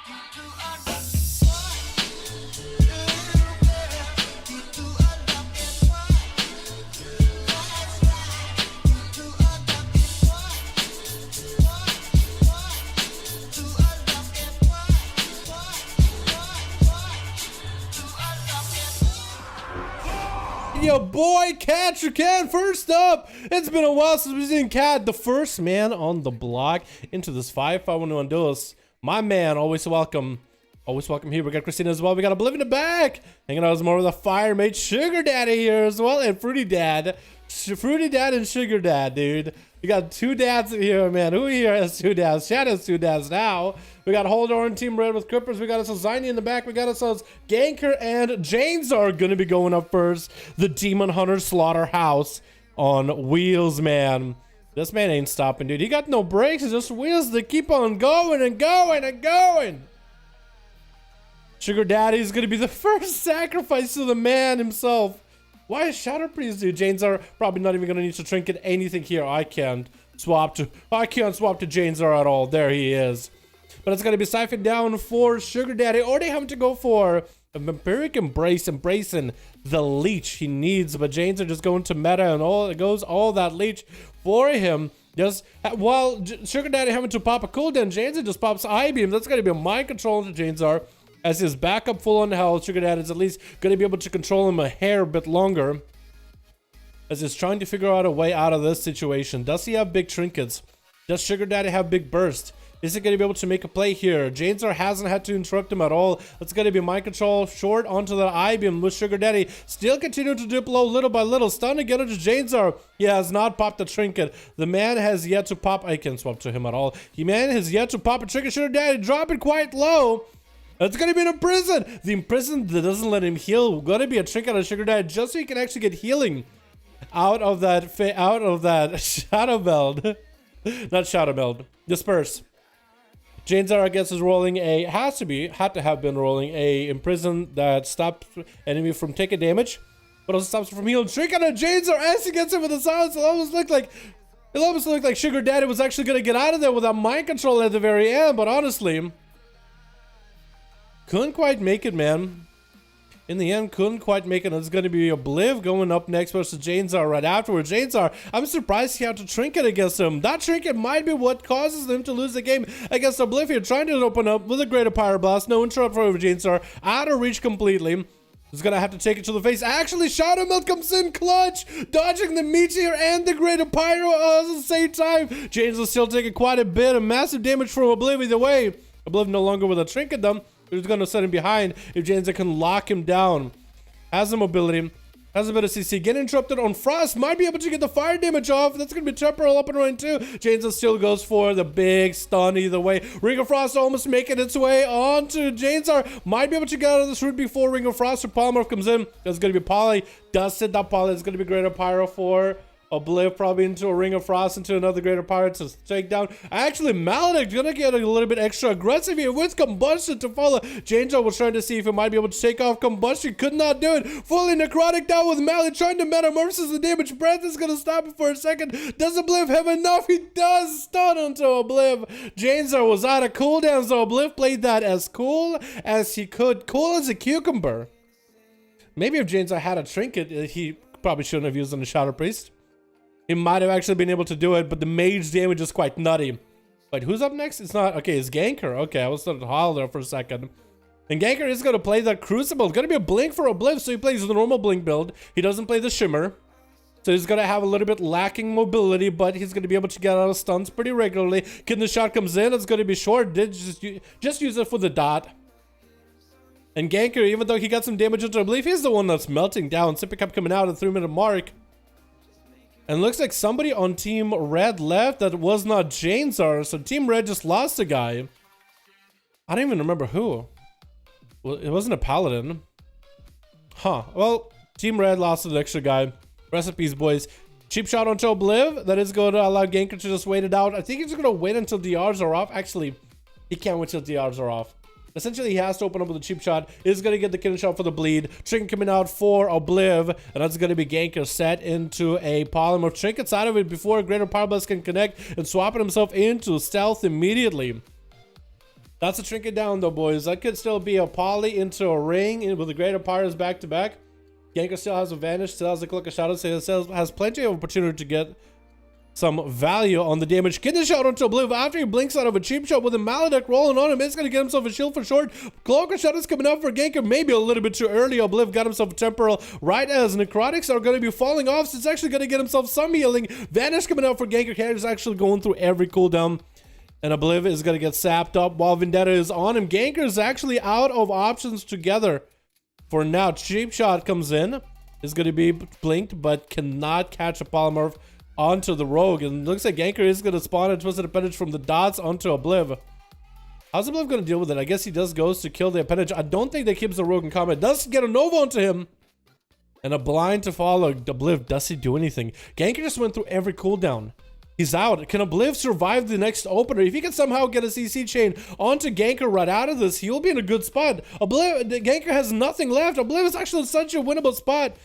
Your boy Cat can first up. It's been a while since we've seen Cat, the first man on the block into this 5v5 1v1 Duels. My man, always welcome. Always welcome here. We got Christina as well. We got Oblivion in the back. Hanging out as more with a fire mage Sugar Daddy here as well. And Fruity Dad. Fruity Dad and Sugar Dad, dude. We got two dads here, man. Who here has two dads? Chad has two dads now. We got Holdor and Team Red with Crippers. We got ourselves Ziny in the back. We got ourselves Ganker and James are going to be going up first. The Demon Hunter Slaughterhouse on wheels, man. This man ain't stopping, dude. He got no brakes. It's just wheels that keep on going and going and going. Sugar Daddy's going to be the first sacrifice to the man himself. Why is Shadow Priest, dude? Janes are probably not even going to need to trinket anything here. I can't swap to Janes are at all. There he is. But it's going to be siphoned down for Sugar Daddy. Or they have to go for a Vampiric Embrace, embracing the leech he needs. But Janes are just going to meta and all that leech for him. Just while Sugar Daddy having to pop a cooldown, Janes just pops I-Beam. That's going to be a mind control to Janes are. As his backup full on health, Sugar Daddy is at least going to be able to control him a hair bit longer. As he's trying to figure out a way out of this situation. Does he have big trinkets? Does Sugar Daddy have big burst? Is he going to be able to make a play here? Janesar hasn't had to interrupt him at all. It's going to be mind control short onto the I-Beam with Sugar Daddy. Still continue to dip low little by little. Stun again into Janesar. He has not popped the trinket. The man has yet to pop. I can't swap to him at all. The man has yet to pop a trinket. Sugar Daddy drop it quite low. It's gonna be an imprison. The imprison that doesn't let him heal. Gonna be a trinket on Sugar Daddy just so he can actually get healing out of that shadow meld. Not shadow meld. Disperse. Janesar, I guess, is rolling a had to have been rolling a imprison that stops enemy from taking damage, but also stops him from healing. Trinket on Janesar as he gets him with the silence. It almost looked like Sugar Daddy was actually gonna get out of there without mind control at the very end, but honestly. Couldn't quite make it, man. In the end, couldn't quite make it. It's going to be Obliv going up next versus Janesar right afterwards. Janesar, I'm surprised he had to trinket against him. That trinket might be what causes them to lose the game against Obliv here. Trying to open up with a greater Pyroblast. No interrupt for Janesar. Out of reach completely. He's going to have to take it to the face. Actually, Shadow Melt comes in clutch. Dodging the Meteor and the greater Pyro at the same time. Janesar still taking quite a bit of massive damage from Obliv either way. Obliv no longer with a trinket though. Who's going to set him behind if Janesar can lock him down. Has the mobility. Has a bit of CC. Getting interrupted on Frost. Might be able to get the fire damage off. That's going to be temporal up and running too. Janesar still goes for the big stun either way. Ring of Frost almost making its way onto Janesar. Might be able to get out of this route before Ring of Frost or Polymorph comes in. That's going to be Poly. Does sit that Poly. It's going to be greater Pyro for Obliv, probably into a Ring of Frost, into another greater Pyro to take down. Actually, Maledict gonna get a little bit extra aggressive here with Combustion to follow. Janesar was trying to see if he might be able to take off Combustion. Could not do it. Fully necrotic down with Maledict trying to metamorphosis the damage. Breath is gonna stop it for a second. Does Obliv have enough? He does stun onto Obliv. Janesar was out of cooldown, so Obliv played that as cool as he could. Cool as a cucumber. Maybe if Janesar had a trinket, he probably shouldn't have used on the Shadow Priest. He might have actually been able to do it, but the mage damage is quite nutty. Wait, who's up next? It's not... Okay, it's Ganker. Okay, I was starting to holler there for a second. And Ganker is going to play that Crucible. It's going to be a Blink for Obliv, so he plays the normal Blink build. He doesn't play the Shimmer. So he's going to have a little bit lacking mobility, but he's going to be able to get out of stuns pretty regularly. When the shot comes in, it's going to be short. Did just use it for the dot. And Ganker, even though he got some damage into Obliv, he's the one that's melting down. Sippy Cup coming out at the 3-minute mark. And looks like somebody on Team Red left that was not Janesar. So Team Red just lost a guy. I don't even remember who. Well, it wasn't a Paladin. Huh. Well, Team Red lost an extra guy. Recipes, boys. Cheap shot onto Obliv. That is going to allow Ganker to just wait it out. I think he's going to wait until DRs are off. Actually, he can't wait until DRs are off. Essentially, he has to open up with a cheap shot. Is going to get the killing shot for the bleed. Trinket coming out for Obliv. And that's going to be Ganker set into a Polymorph. Trinket's out of it before Greater Pyroblast can connect and swapping himself into stealth immediately. That's a trinket down though, boys. That could still be a poly into a ring with the Greater Pyros back to back. Ganker still has a vanish, still has a Cloak of Shadows, still has plenty of opportunity to get some value on the damage. Get the shot onto Oblivion after he blinks out of a cheap shot with a Maledicte rolling on him. It's going to get himself a shield for short. Cloak of Shadows coming up for Ganker, maybe a little bit too early. Obliv got himself a temporal right as necrotics are going to be falling off, so it's actually going to get himself some healing. Vanish coming out for Ganker. Ganker's actually going through every cooldown, and Obliv is going to get sapped up while Vendetta is on him. Ganker is actually out of options together for now. Cheap shot comes in, is going to be blinked, but cannot catch a polymorph onto the rogue, and looks like Ganker is going to spawn a twisted appendage from the dots onto Obliv. How's Obliv going to deal with it? I guess he does goes to kill the appendage. I don't think that keeps the rogue in combat. Does get a Nova onto him and a blind to follow. Obliv, does he do anything? Ganker just went through every cooldown. He's out. Can Obliv survive the next opener? If he can somehow get a CC chain onto Ganker right out of this, he'll be in a good spot. Ganker has nothing left. Obliv is actually in such a winnable spot.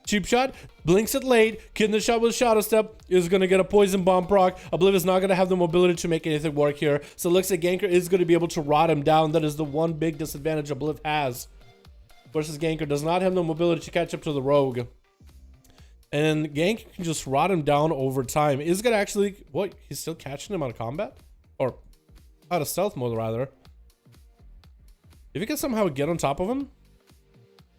Cheap shot, blinks it late, kidney shot with Shadow Step, is going to get a poison bomb proc. Obliv is not going to have the mobility to make anything work here. So it looks like Ganker is going to be able to rot him down. That is the one big disadvantage Obliv has. Versus Ganker does not have the mobility to catch up to the rogue. And Ganker can just rot him down over time. Is going to actually, what, he's still catching him out of combat? Or out of stealth mode rather. If he can somehow get on top of him.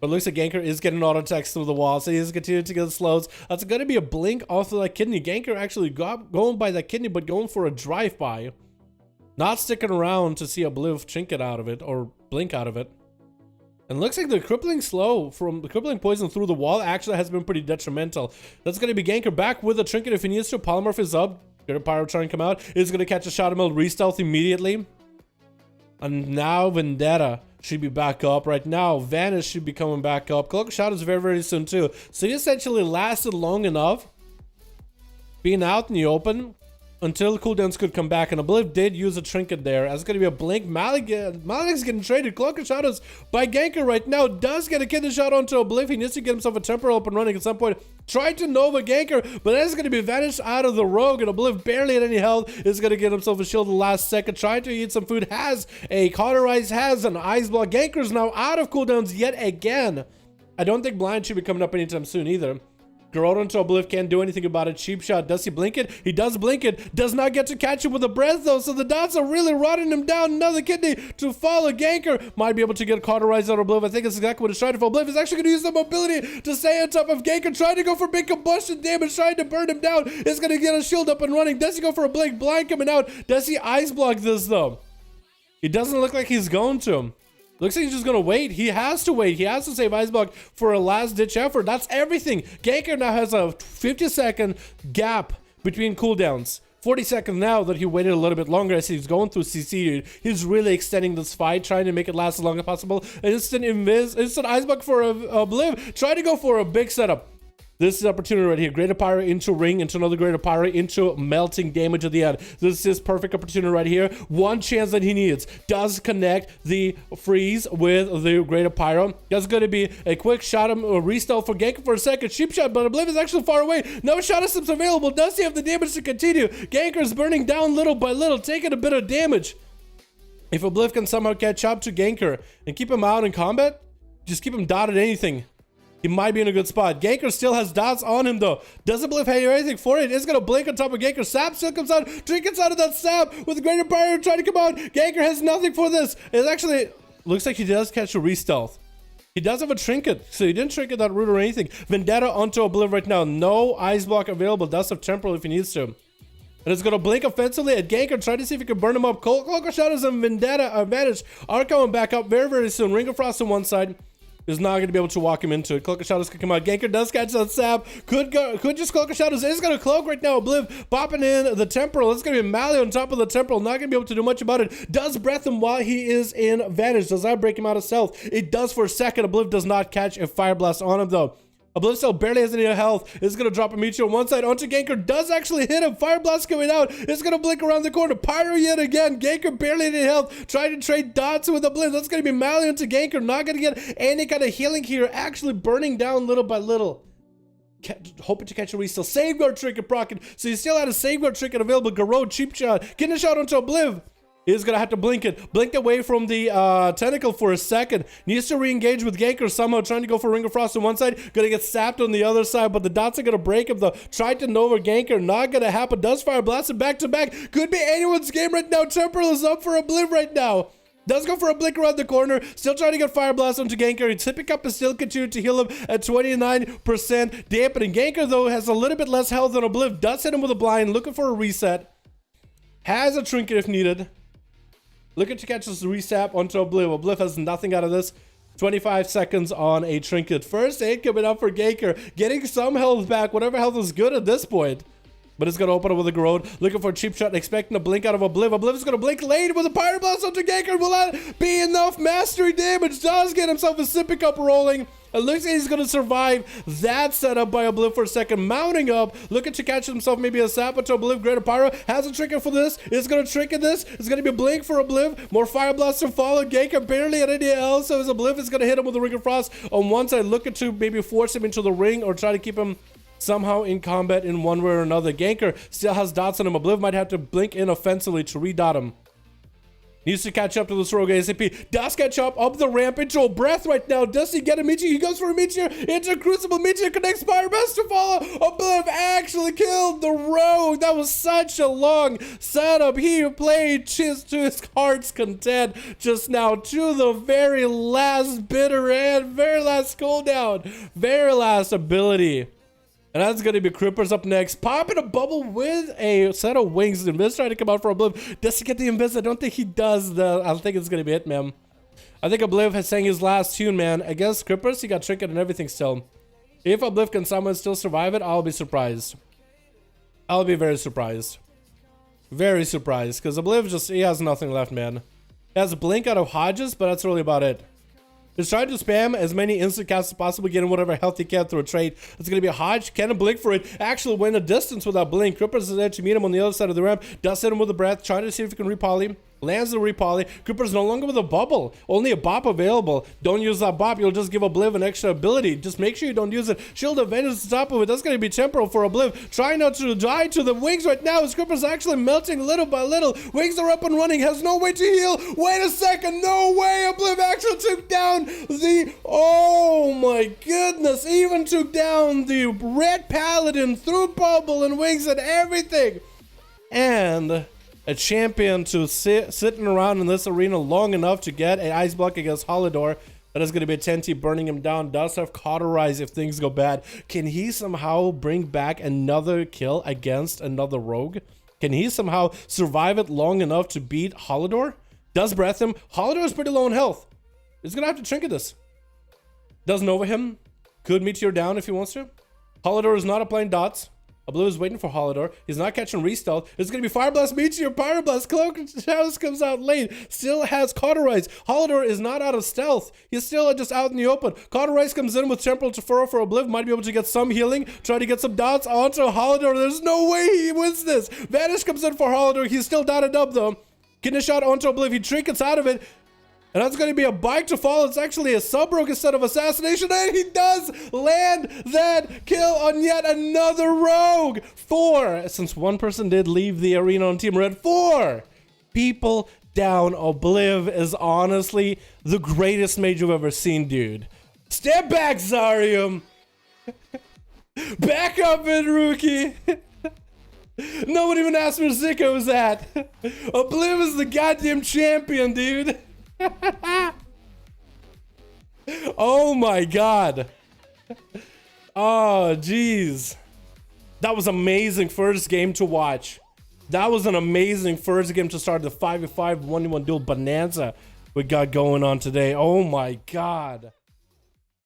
But it looks like Ganker is getting auto attacks through the wall, so he's continuing to get slows. That's going to be a blink off of that kidney. Ganker actually going by that kidney, but going for a drive-by. Not sticking around to see Obliv trinket out of it, or blink out of it. And it looks like the crippling slow from the crippling poison through the wall actually has been pretty detrimental. That's going to be Ganker back with a trinket if he needs to. Polymorph is up. Greater Pyro trying to come out. Is going to catch a Shadow Meld re-stealth immediately. And now Vendetta should be back up. Right now, Vanish should be coming back up. Cloak of Shadows very, very soon too. So he essentially lasted long enough being out in the open until cooldowns could come back. And Obliv did use a trinket there. That's going to be a blink. Maledicte's getting traded. Cloak of Shadows by Ganker right now does get a kidney shot onto Obliv. He needs to get himself a temporal up and running at some point. Tried to Nova Ganker, but that's going to be vanished out of the rogue, and Obliv barely at any health is going to get himself a shield in the last second. Trying to eat some food, has a cauterize, has an ice block. Ganker's now out of cooldowns yet again. I don't think blind should be coming up anytime soon either. Garrote into Obliv can't do anything about it. Cheap shot. Does he blink it? He does blink it. Does not get to catch it with a breath though, so the dots are really rotting him down. Another kidney to follow. Ganker might be able to get cauterized out of Obliv. I think that's exactly what he's trying for. Obliv is actually going to use the mobility to stay on top of Ganker, trying to go for big combustion damage, trying to burn him down. Is going to get a shield up and running. Does he go for a blink? Blind coming out. Does he ice block this though? It doesn't look like he's going to. Looks like he's just going to wait. He has to wait. He has to save Ice Block for a last-ditch effort. That's everything. Ganker now has a 50-second gap between cooldowns. 40 seconds now that he waited a little bit longer as he's going through CC. He's really extending this fight, trying to make it last as long as possible. Instant Ice Block for Obliv. Trying to go for a big setup. This is opportunity right here. Greater Pyro into ring, into another Greater Pyro, into melting damage at the end. This is perfect opportunity right here. One chance that he needs. Does connect the freeze with the Greater Pyro. That's going to be a quick shot him or restyle for Ganker for a second. Cheap shot, but Obliv is actually far away. No shot steps available. Does he have the damage to continue? Ganker is burning down little by little, taking a bit of damage. If Obliv can somehow catch up to Ganker and keep him out in combat, just keep him dotted anything. He might be in a good spot. Ganker still has dots on him though. Doesn't Obliv have anything for it. It's going to blink on top of Ganker. Sap still comes out. Trinkets out of that sap with Greater Pyro trying to come out. Ganker has nothing for this. It actually looks like he does catch a re-stealth. He does have a trinket, so he didn't trinket that root or anything. Vendetta onto Obliv right now. No ice block available. Does have temporal if he needs to. And it's going to blink offensively at Ganker, trying to see if he can burn him up. Cloak of Shadows and Vendetta Vanish are coming back up very, very soon. Ring of Frost on one side. Is not going to be able to walk him into it. Cloak of Shadows can come out. Ganker does catch that sap. Could just Cloak of Shadows. Is going to cloak right now. Obliv popping in the temporal. It's going to be Mally on top of the temporal. Not going to be able to do much about it. Does breath him while he is in Vanish. Does that break him out of stealth? It does for a second. Obliv does not catch a Fire Blast on him though. Obliv still barely has any health. It's going to drop a Meteor on one side onto Ganker. Does actually hit him. Fire Blast coming out. It's going to blink around the corner. Pyro yet again. Ganker barely had any health. Trying to trade dots with Obliv. That's going to be Mally into Ganker. Not going to get any kind of healing here. Actually burning down little by little. Hoping to catch a re-steal. Safeguard trinket proccing. So he still had a safeguard trinket available. Garrote, cheap shot. Getting a shot onto Obliv. He's gonna have to blink it. Blink away from the tentacle for a second. Needs to re-engage with Ganker somehow, trying to go for Ring of Frost on one side. Gonna get sapped on the other side, but the dots are gonna break him though. Tried to Nova Ganker, not gonna happen. Does Fire Blast him back to back. Could be anyone's game right now. Temporal is up for a Obliv right now. Does go for a blink around the corner. Still trying to get Fire Blast onto Ganker. He's tipping up and still continue to heal him at 29%. Dampening. Ganker, though, has a little bit less health than Obliv. Does hit him with a blind. Looking for a reset. Has a trinket if needed. Looking to catch this resap onto Obliv. Obliv has nothing out of this. 25 seconds on a trinket. First aid coming up for Ganker. Getting some health back. Whatever health is good at this point. But it's going to open up with a Garrode. Looking for a cheap shot, expecting a blink out of Obliv. Obliv is going to blink late with a Pyro Blast onto Ganker. Will that be enough mastery damage? Does get himself a sippy cup rolling. It looks like he's going to survive that setup by Obliv for a second. Mounting up, looking to catch himself maybe a sap to Obliv. Greater Pyro has a trinket for this. It's going to trinket this. It's going to be a blink for Obliv. More Fire Blast to follow. Ganker barely at any else. So his Obliv is going to hit him with the Ring of Frost on one side. Looking to maybe force him into the ring or try to keep him somehow in combat in one way or another. Ganker still has dots on him. Obliv might have to blink in offensively to re-dot him. Needs to catch up to this rogue ASAP. Does catch up the ramp into a breath right now. Does he get a Meteor? He goes for a Meteor into Crucible. Meteor connects. Fire Blast to follow. Obliv actually killed the rogue. That was such a long setup. He played just to his heart's content just now to the very last bitter end, very last cooldown, very last ability. And that's going to be Crippers up next. Popping a bubble with a set of wings. Invis trying to come out for Obliv. Does he get the Invis? I don't think he does. I think it's going to be it, man. I think Obliv has sang his last tune, man. Against Crippers, he got trinket and everything still. If Obliv can somehow still survive it, I'll be surprised. I'll be very surprised. Very surprised. Because Obliv just, he has nothing left, man. He has a blink out of Hodges, but that's really about it. He's trying to spam as many instant casts as possible, getting whatever health he can through a trade. It's going to be a Hodge. Can a blink for it. Actually went a distance without blink. Crippers is there to meet him on the other side of the ramp. Does hit him with a breath. Trying to see if he can repoly. Lands the repoly. Crippers no longer with a bubble. Only a bop available. Don't use that bop. You'll just give Obliv an extra ability. Just make sure you don't use it. Shield of Vengeance to top of it. That's going to be temporal for Obliv. Trying not to die to the wings right now. His Crippers actually melting little by little. Wings are up and running. Has no way to heal. Wait a second. No way. Obliv actually took down the... Oh my goodness. Even took down the Red Paladin through bubble and wings and everything. And... a champion to sitting around in this arena long enough to get an ice block against Holidor. That is going to be a 10T burning him down. Does have Cauterize if things go bad. Can he somehow bring back another kill against another rogue? Can he somehow survive it long enough to beat Holidor? Does breath him. Holidor is pretty low in health. He's going to have to trinket this. Does Nova him. Could Meteor down if he wants to. Holidor is not applying dots. Obliv is waiting for Holidor. He's not catching restealth. It's going to be Fire Blast, Meteor, Pyro Blast. Cloak Shadows comes out late. Still has Cauterize. Holidor is not out of stealth. He's still just out in the open. Cauterize comes in with Temporal Deferral for Obliv. Might be able to get some healing. Try to get some dots onto Holidor. There's no way he wins this. Vanish comes in for Holidor. He's still dotted up though. Getting a shot onto Obliv. He trinkets out of it. And that's going to be a bike to fall. It's actually a sub-rogue instead of Assassination. And he does land that kill on yet another rogue. 4. Since one person did leave the arena on Team Red. 4 people down. Obliv is honestly the greatest mage you've ever seen, dude. Step back, Zarium. Back up in, rookie. No one even asked where Zico was at. Obliv is the goddamn champion, dude. Oh my god. Oh jeez. That was amazing first game to watch. That was an amazing first game to start the 5v5 1v1 duel bonanza we got going on today. Oh my god.